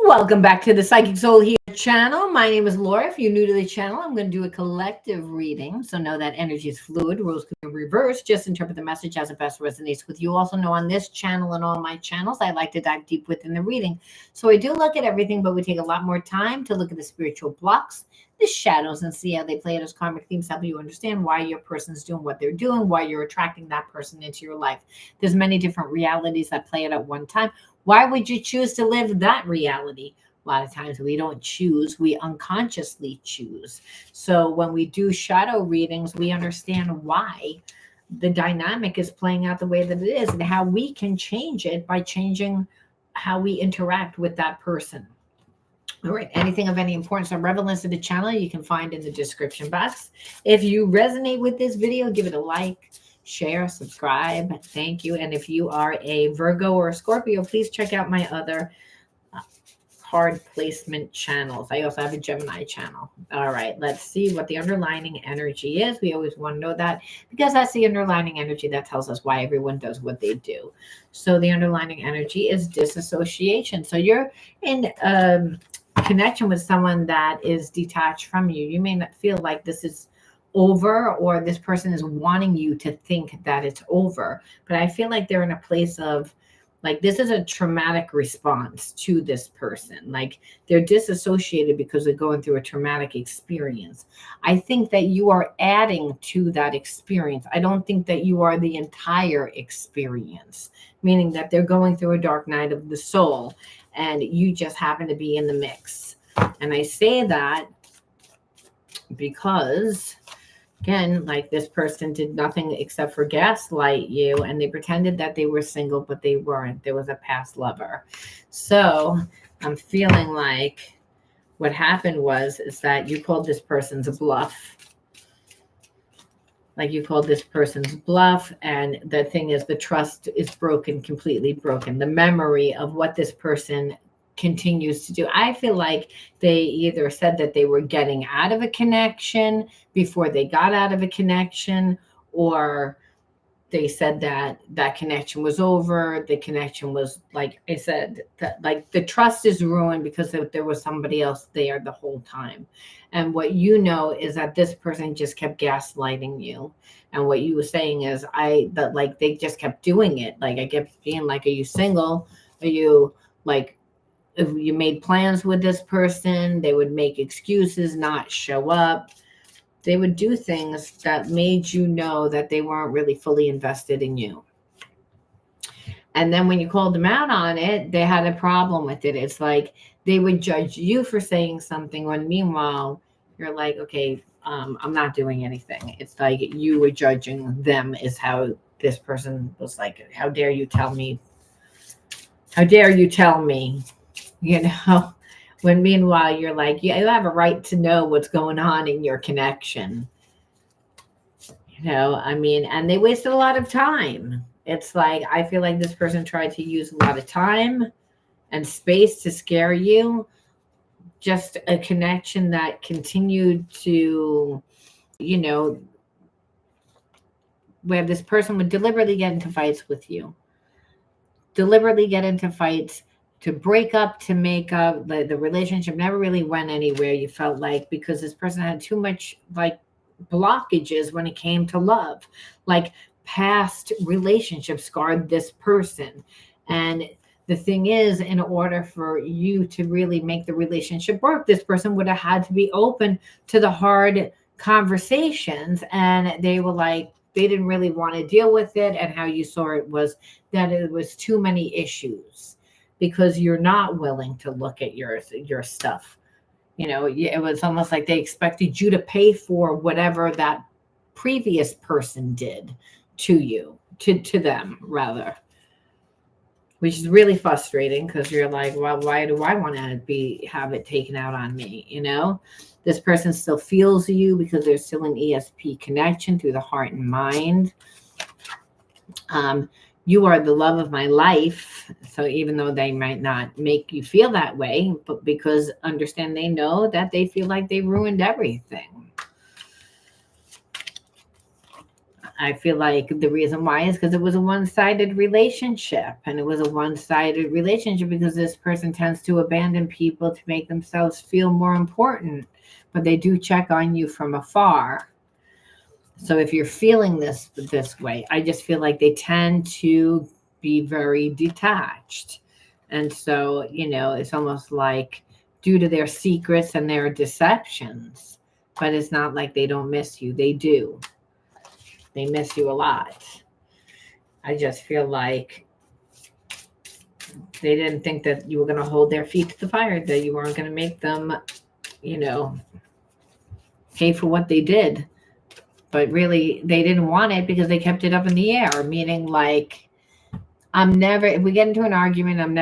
Welcome back to the Psychic Soul Here channel. My name is Laura. If you're new to the channel, I'm going to do a collective reading. So know that energy is fluid. Rules can be reversed. Just interpret the message as it best resonates with you. Also know on this channel and all my channels, I like to dive deep within the reading. So I do look at everything, but we take a lot more time to look at the spiritual blocks, the shadows, and see how they play out as karmic themes, help you understand why your person's doing what they're doing, why you're attracting that person into your life. There's many different realities that play out at one time. Why would you choose to live that reality? A lot of times we don't choose, we unconsciously choose. So when we do shadow readings, we understand why the dynamic is playing out the way that it is and how we can change it by changing how we interact with that person. All right, anything of any importance or relevance to the channel, you can find in the description box. If you resonate with this video, give it a like, share, subscribe. Thank you. And if you are a Virgo or a Scorpio, please check out my other card placement channels. I also have a Gemini channel. All right, let's see what the underlying energy is. We always want to know that because that's the underlying energy that tells us why everyone does what they do. So the underlying energy is disassociation. So you're in connection with someone that is detached from you. You may not feel like this is over or this person is wanting you to think that it's over, but I feel like they're in a place of like this is a traumatic response to this person. Like they're disassociated because they're going through a traumatic experience. I think that you are adding to that experience. I don't think that you are the entire experience, meaning that they're going through a dark night of the soul and you just happen to be in the mix. And I say that because again, like this person did nothing except for gaslight you and they pretended that they were single, but they weren't. There was a past lover. So I'm feeling like what happened is that you called this person's bluff. Like you called this person's bluff. And the thing is, the trust is broken, completely broken. The memory of what this person continues to do. I feel like they either said that they were getting out of a connection before they got out of a connection, or they said that that connection was over. The connection was, like I said, that like the trust is ruined because there was somebody else there the whole time. And what you know is that this person just kept gaslighting you. And what you were saying is that like they just kept doing it. Like I kept being like, are you single? Are you like, if you made plans with this person, they would make excuses, not show up. They would do things that made you know that they weren't really fully invested in you. And then when you called them out on it, they had a problem with it. It's like they would judge you for saying something when meanwhile, you're like, okay, I'm not doing anything. It's like you were judging them is how this person was like, how dare you tell me? How dare you tell me? You know, when meanwhile you're like, yeah, you have a right to know what's going on in your connection. You know, I mean, and they wasted a lot of time. It's like, I feel like this person tried to use a lot of time and space to scare you. Just a connection that continued to, you know, where this person would deliberately get into fights with you. Deliberately get into fights to break up, to make up. The relationship never really went anywhere, you felt like, because this person had too much like blockages when it came to love. Like past relationships scarred this person. And the thing is, in order for you to really make the relationship work, this person would have had to be open to the hard conversations. And they were like, they didn't really want to deal with it. And how you saw it was that it was too many issues. Because you're not willing to look at your stuff. You know, it was almost like they expected you to pay for whatever that previous person did to you, to them rather. Which is really frustrating because you're like, well, why do I want to have it taken out on me? You know, this person still feels you because there's still an ESP connection through the heart and mind. You are the love of my life. So even though they might not make you feel that way, but because understand they know that they feel like they ruined everything. I feel like the reason why is because it was a one-sided relationship. And it was a one-sided relationship because this person tends to abandon people to make themselves feel more important. But they do check on you from afar. So if you're feeling this way, I just feel like they tend to be very detached. And so, it's almost like due to their secrets and their deceptions. But it's not like they don't miss you. They do. They miss you a lot. I just feel like they didn't think that you were going to hold their feet to the fire, that you weren't going to make them, pay for what they did. But really, they didn't want it because they kept it up in the air, meaning like, if we get into an argument, I'm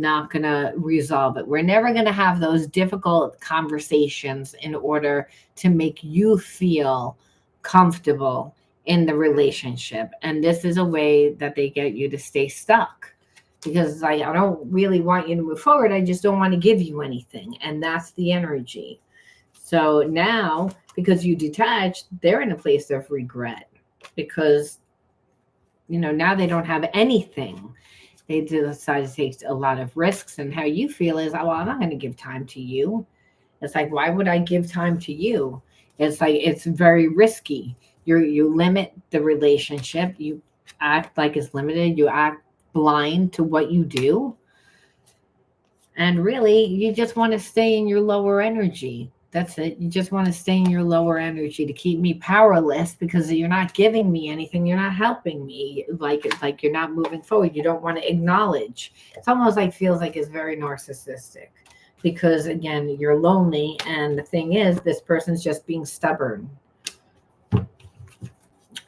not gonna resolve it. We're never gonna have those difficult conversations in order to make you feel comfortable in the relationship. And this is a way that they get you to stay stuck, because I don't really want you to move forward. I just don't want to give you anything. And that's the energy. So now, because you detached, they're in a place of regret because, now they don't have anything. They decide to take a lot of risks. And how you feel is, well, I'm not going to give time to you. It's like, why would I give time to you? It's like, it's very risky. You limit the relationship. You act like it's limited. You act blind to what you do. And really, you just want to stay in your lower energy. That's it. You just want to stay in your lower energy to keep me powerless because you're not giving me anything. You're not helping me. Like you're not moving forward. You don't want to acknowledge. It's almost like feels like it's very narcissistic because, again, you're lonely. And the thing is, this person's just being stubborn.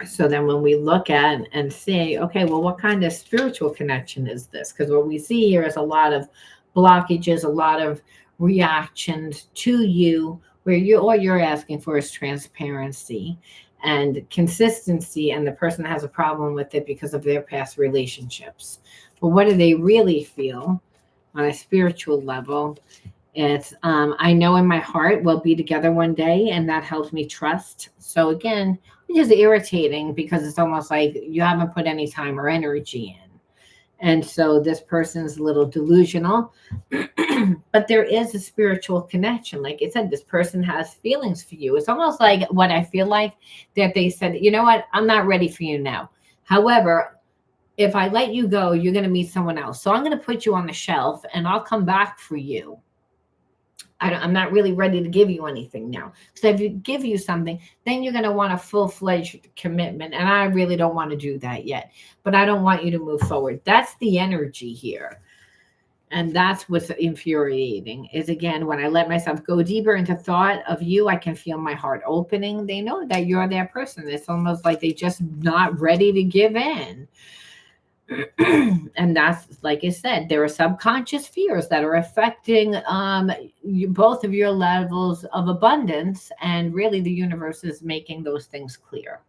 So then when we look at and say, okay, well, what kind of spiritual connection is this? Because what we see here is a lot of blockages, a lot of reactions to you, where all you're asking for is transparency and consistency, and the person has a problem with it because of their past relationships. But what do they really feel on a spiritual level? It's I know in my heart we'll be together one day, and that helps me trust. So again, it's just irritating because it's almost like you haven't put any time or energy in. And so this person's a little delusional, but there is a spiritual connection. Like I said, this person has feelings for you. It's almost like what I feel like that they said, you know what, I'm not ready for you now. However, if I let you go, you're going to meet someone else. So I'm going to put you on the shelf and I'll come back for you. I'm not really ready to give you anything now. So if you give you something, then you're going to want a full-fledged commitment. And I really don't want to do that yet. But I don't want you to move forward. That's the energy here. And that's what's infuriating is, again, when I let myself go deeper into thought of you, I can feel my heart opening. They know that you're their person. It's almost like they're just not ready to give in. And that's, like I said, there are subconscious fears that are affecting both of your levels of abundance, and really the universe is making those things clear.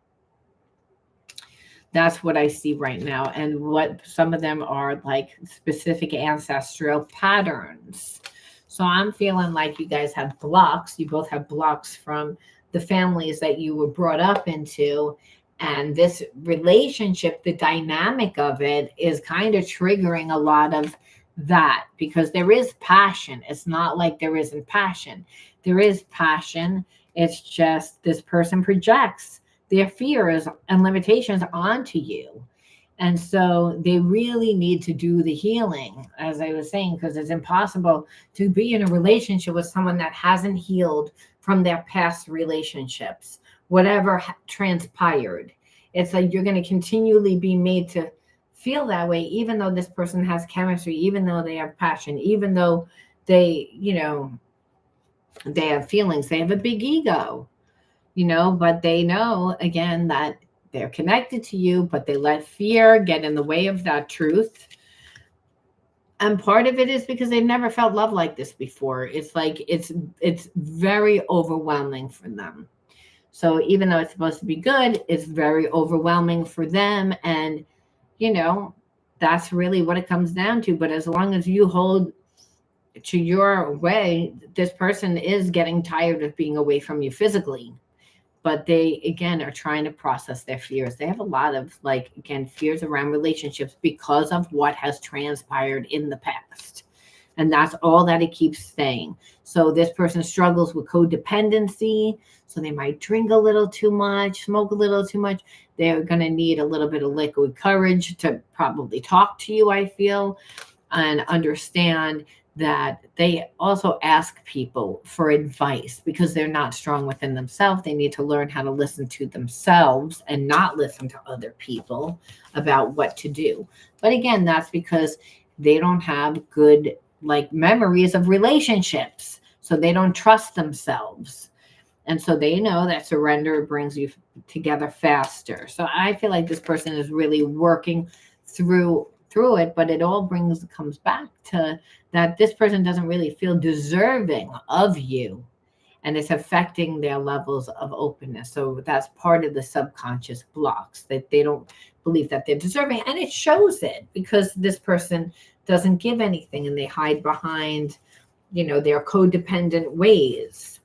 That's what I see right now, and what some of them are like specific ancestral patterns. So I'm feeling like you guys have blocks. You both have blocks from the families that you were brought up into. And this relationship, the dynamic of it is kind of triggering a lot of that, because there is passion. It's not like there isn't passion. There is passion. It's just this person projects their fears and limitations onto you. And so they really need to do the healing, as I was saying, because it's impossible to be in a relationship with someone that hasn't healed from their past relationships. Whatever transpired, it's like you're going to continually be made to feel that way, even though this person has chemistry, even though they have passion, even though they, they have feelings, they have a big ego, but they know, again, that they're connected to you, but they let fear get in the way of that truth. And part of it is because they've never felt love like this before. It's like it's very overwhelming for them. So even though it's supposed to be good, it's very overwhelming for them. And, that's really what it comes down to. But as long as you hold to your way, this person is getting tired of being away from you physically. but they, again, are trying to process their fears. They have a lot of, like, again, fears around relationships because of what has transpired in the past. And that's all that it keeps saying. So this person struggles with codependency. So they might drink a little too much, smoke a little too much. They're going to need a little bit of liquid courage to probably talk to you, I feel, and understand that they also ask people for advice because they're not strong within themselves. They need to learn how to listen to themselves and not listen to other people about what to do. But again, that's because they don't have good, like, memories of relationships. So they don't trust themselves. And so they know that surrender brings you together faster. So I feel like this person is really working through it, but it all comes back to that this person doesn't really feel deserving of you, and it's affecting their levels of openness. So that's part of the subconscious blocks, that they don't believe that they're deserving, and it shows it because this person doesn't give anything and they hide behind, their codependent ways.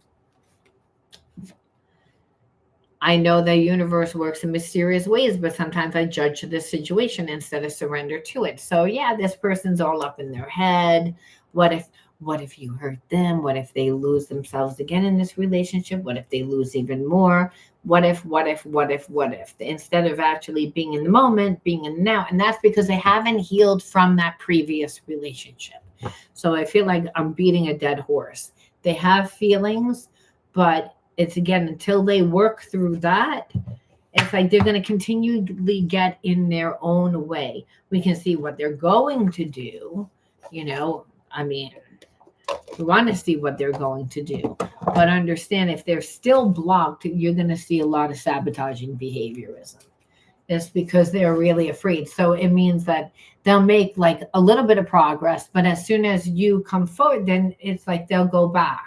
I know the universe works in mysterious ways, but sometimes I judge the situation instead of surrender to it. So yeah, this person's all up in their head. What if you hurt them? What if they lose themselves again in this relationship? What if they lose even more? What if? Instead of actually being in the moment, being in the now. And that's because they haven't healed from that previous relationship. So I feel like I'm beating a dead horse. They have feelings, but it's, again, until they work through that, it's like they're going to continually get in their own way. We can see what they're going to do. I mean, we want to see what they're going to do. But understand, if they're still blocked, you're going to see a lot of sabotaging behaviorism. It's because they're really afraid. So it means that they'll make like a little bit of progress, but as soon as you come forward, then it's like they'll go back.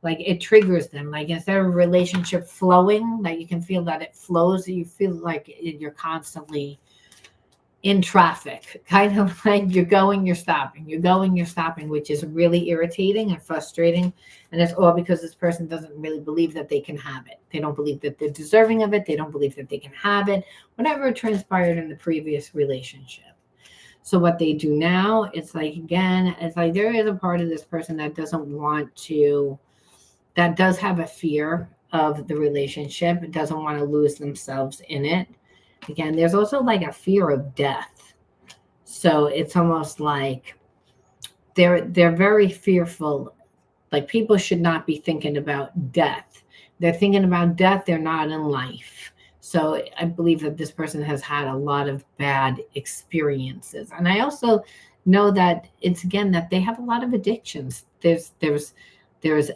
Like it triggers them. Like instead of a relationship flowing, like you can feel that it flows. You feel like you're constantly in traffic, kind of like you're going, you're stopping, you're going, you're stopping, which is really irritating and frustrating. And it's all because this person doesn't really believe that they can have it. They don't believe that they're deserving of it. They don't believe that they can have it, whatever transpired in the previous relationship. So what they do now, it's like, again, it's like there is a part of this person that doesn't want to, that does have a fear of the relationship. It doesn't want to lose themselves in it. Again, there's also like a fear of death. So it's almost like they're very fearful. Like people should not be thinking about death. They're thinking about death. They're not in life. So I believe that this person has had a lot of bad experiences. And I also know that it's, again, that they have a lot of addictions. There's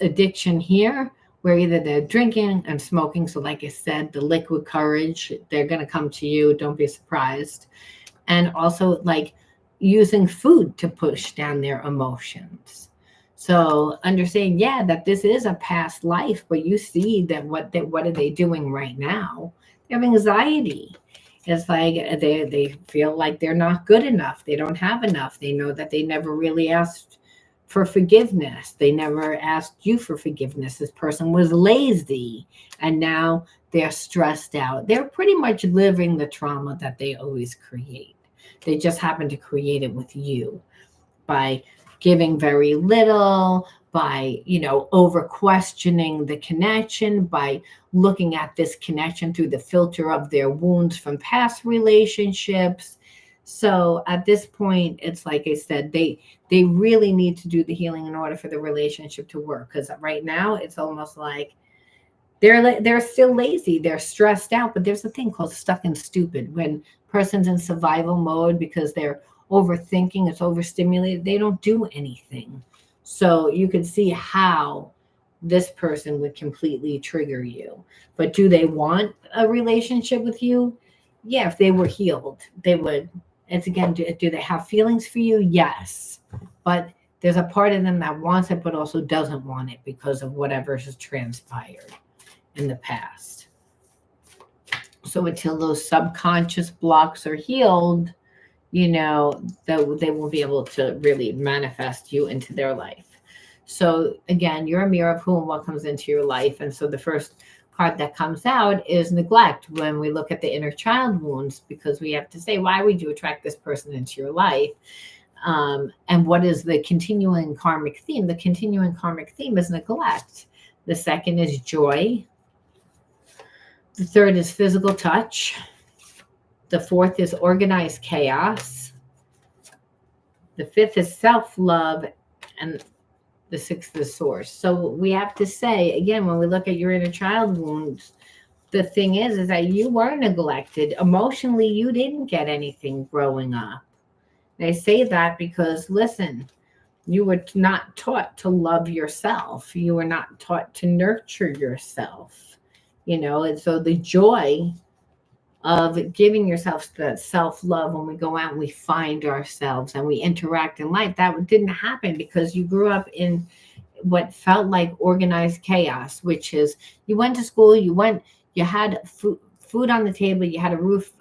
addiction here where either they're drinking and smoking. So like I said, the liquid courage, they're going to come to you. Don't be surprised. And also like using food to push down their emotions. So understand, yeah, that this is a past life, but you see that what are they doing right now? They have anxiety. It's like they feel like they're not good enough. They don't have enough. They know that they never really asked for forgiveness. They never asked you for forgiveness. This person was lazy and now they're stressed out. They're pretty much living the trauma that they always create. They just happen to create it with you by giving very little, by, over questioning the connection, by looking at this connection through the filter of their wounds from past relationships. So at this point, it's like I said, they really need to do the healing in order for the relationship to work. Because right now, it's almost like they're still lazy, they're stressed out. But there's a thing called stuck and stupid. When person's in survival mode because they're overthinking, it's overstimulated, they don't do anything. So you can see how this person would completely trigger you. But do they want a relationship with you? Yeah, if they were healed, they would. It's, again, do they have feelings for you? Yes. But there's a part of them that wants it, but also doesn't want it because of whatever has transpired in the past. So until those subconscious blocks are healed, they won't be able to really manifest you into their life. So again, you're a mirror of who and what comes into your life. And so the first card that comes out is neglect when we look at the inner child wounds, because we have to say, why would you attract this person into your life? And what is the continuing karmic theme? The continuing karmic theme is neglect. The second is joy. The third is physical touch. The fourth is organized chaos. The fifth is self-love. And the sixth is source. So we have to say, again, when we look at your inner child wounds, the thing is that you were neglected. Emotionally, you didn't get anything growing up. And I say that because, listen, you were not taught to love yourself. You were not taught to nurture yourself, and so the joy of giving yourself that self-love, when we go out and we find ourselves and we interact in life, that didn't happen because you grew up in what felt like organized chaos, which is you went to school, you had food on the table, you had a roof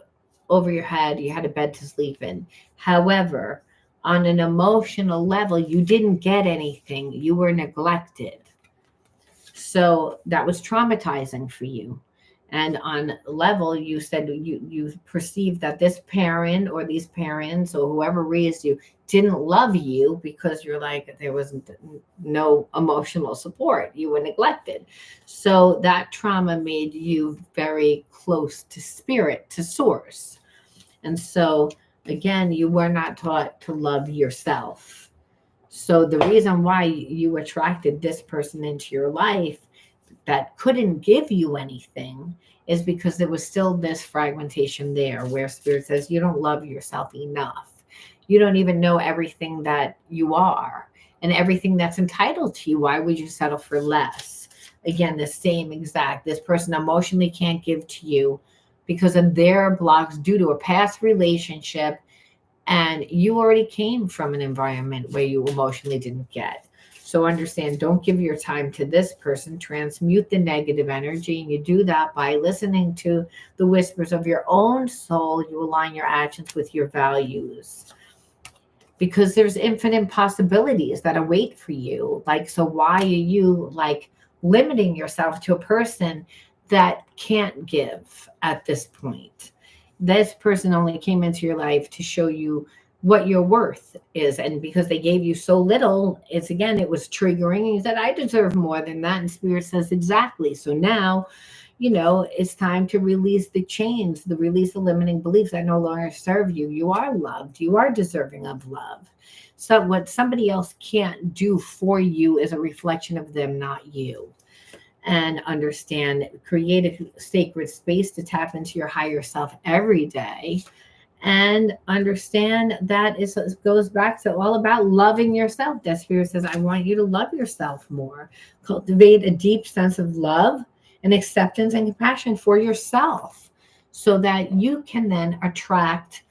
over your head, you had a bed to sleep in. However, on an emotional level, you didn't get anything. You were neglected. So that was traumatizing for you. And on level, you said you perceived that this parent or these parents or whoever raised you didn't love you because you're like, there was no emotional support. You were neglected. So that trauma made you very close to spirit, to source. And so, again, you were not taught to love yourself. So the reason why you attracted this person into your life that couldn't give you anything is because there was still this fragmentation there where spirit says you don't love yourself enough. You don't even know everything that you are and everything that's entitled to you. Why would you settle for less? Again, the same exact, this person emotionally can't give to you because of their blocks due to a past relationship. And you already came from an environment where you emotionally didn't get. So understand, don't give your time to this person. Transmute the negative energy. And you do that by listening to the whispers of your own soul. You align your actions with your values. Because there's infinite possibilities that await for you. So why are you limiting yourself to a person that can't give at this point? This person only came into your life to show you what your worth is. And because they gave you so little, it was triggering. And you said, I deserve more than that. And spirit says, exactly. So now, it's time to release the chains, release the limiting beliefs that no longer serve you. You are loved. You are deserving of love. So what somebody else can't do for you is a reflection of them, not you. And understand, create a sacred space to tap into your higher self every day. And understand that it goes back to all about loving yourself. That spirit says, I want you to love yourself more. Cultivate a deep sense of love and acceptance and compassion for yourself so that you can then attract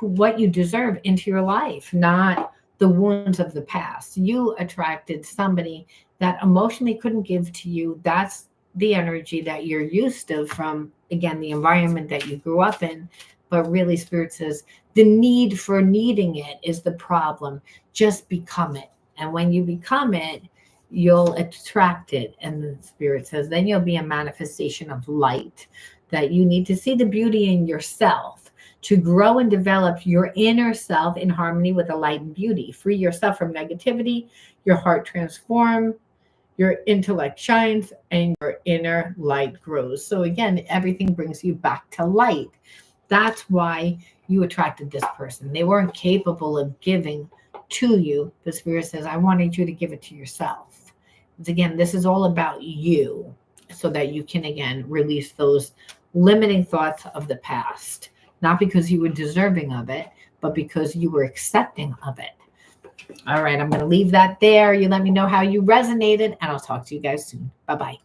what you deserve into your life, not the wounds of the past. You attracted somebody that emotionally couldn't give to you. That's the energy that you're used to from, again, the environment that you grew up in. But really, spirit says the need for needing it is the problem. Just become it. And when you become it, you'll attract it. And the spirit says then you'll be a manifestation of light, that you need to see the beauty in yourself to grow and develop your inner self in harmony with the light and beauty. Free yourself from negativity, your heart transforms, your intellect shines, and your inner light grows. So again, everything brings you back to light. That's why you attracted this person. They weren't capable of giving to you. The spirit says, I wanted you to give it to yourself. Again, this is all about you so that you can, again, release those limiting thoughts of the past. Not because you were deserving of it, but because you were accepting of it. All right, I'm going to leave that there. You let me know how you resonated, and I'll talk to you guys soon. Bye-bye.